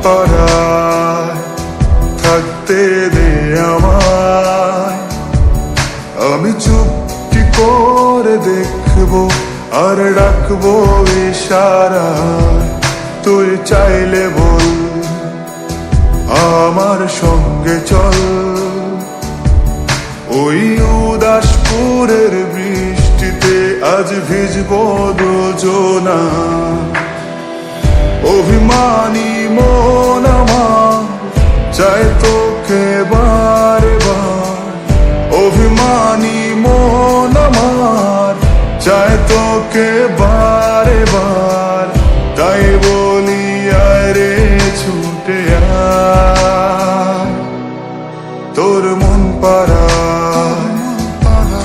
পাড়ায় থাকতে দে আমায়, আমি চুপটি করে দেখবো আর ডাকবো ইশারায়। তুই চাইলে বল আমার সঙ্গে চল, ওই উদাসপুরের বৃষ্টিতে আজ ভিজবো দুজনা। অভিমানী মন আমার চাই তোকে বারে বার, অভিমানী মন আমার চাই তোকে বারে বার। তাই বলি আয় রে ছুটে আয়, তোর মন পাড়ায়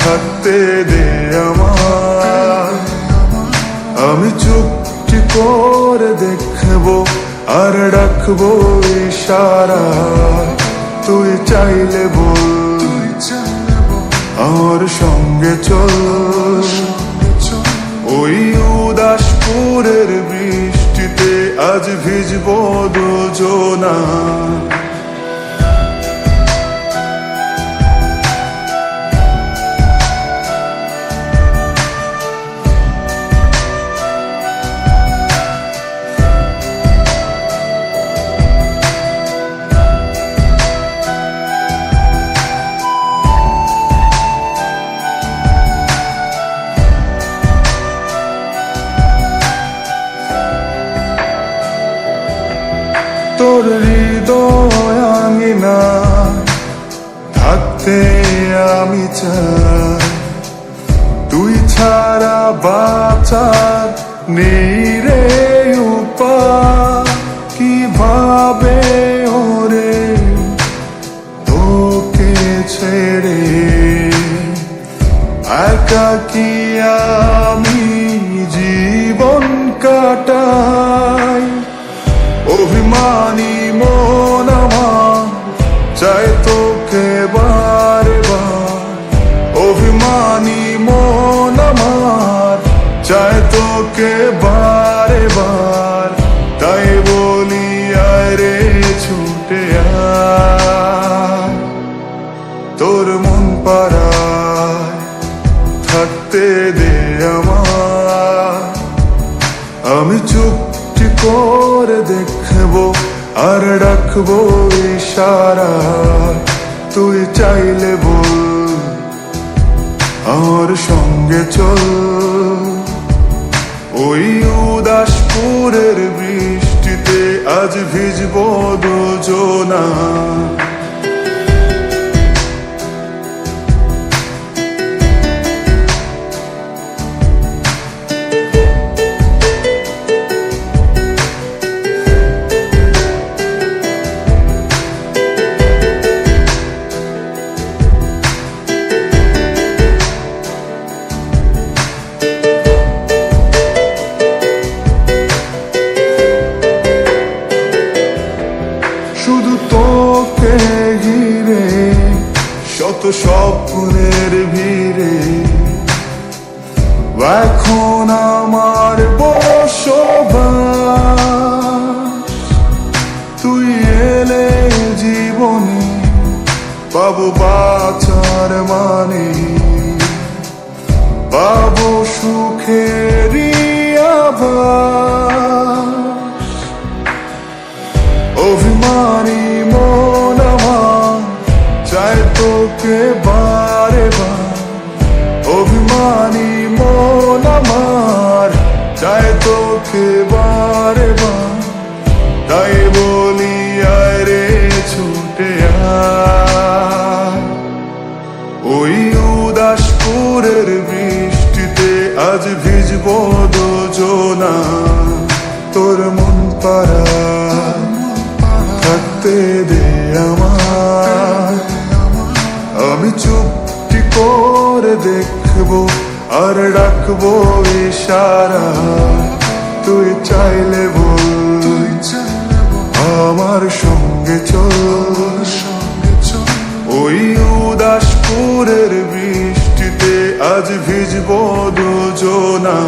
থাকতে দে আমায়, আমি চুপটি করে দেখবো আর ডাকবো ইশারায়। তুই চাইলে বল আমার সঙ্গে চল, ওই উদাসপুরের বৃষ্টিতে আজ ভিজবো দুজনা। তোর হৃদয় আঙিনা থাকতে আমি চাই, তুই ছাড়া বাঁচার নেই রে উপায়। কিভাবে ওরে তোকে ছেড়ে একাকী আমি জীবন কাটাই। অভিমানী মন আমার চাই তোকে বারে বার, অভিমানী মন আমার চাই তোকে বারে বার। তাই বলি আয় রে ছুটে আয়, তোর মন পাড়ায় থাকতে দে আমায়, আমি চুপটি করে দেখবো আর ডাকবো ইশারায়। তুই চাইলে বল আমার সঙ্গে চল, ওই উদাসপুরের বৃষ্টিতে আজ ভিজবো দুজনা। শুধু তোকে ঘিরে শত স্বপ্নের ভিড়ে, এখন আমার বসবাস। তুই এলে জীবনে পাবো বাঁচার মানে, পাবো সুখেরই আভাস। অভিমানী মন আমার চাই তোকে বারে বার, অভিমানী মন আমার চাই তোকে বারে বার। তাই বলি আয় রে ছুটে আয়, ওই উদাসপুরের বৃষ্টিতে আজ ভিজবো দুজনা। তোর মন পাড়ায় থাকতে দে আমায়, আমি চুপটি করে দেখবো আর ডাকবো ইশারায়। তুই চাইলে বল আমার সঙ্গে চল, ওই উদাসপুরের বৃষ্টিতে আজ ভিজবো দুজনা।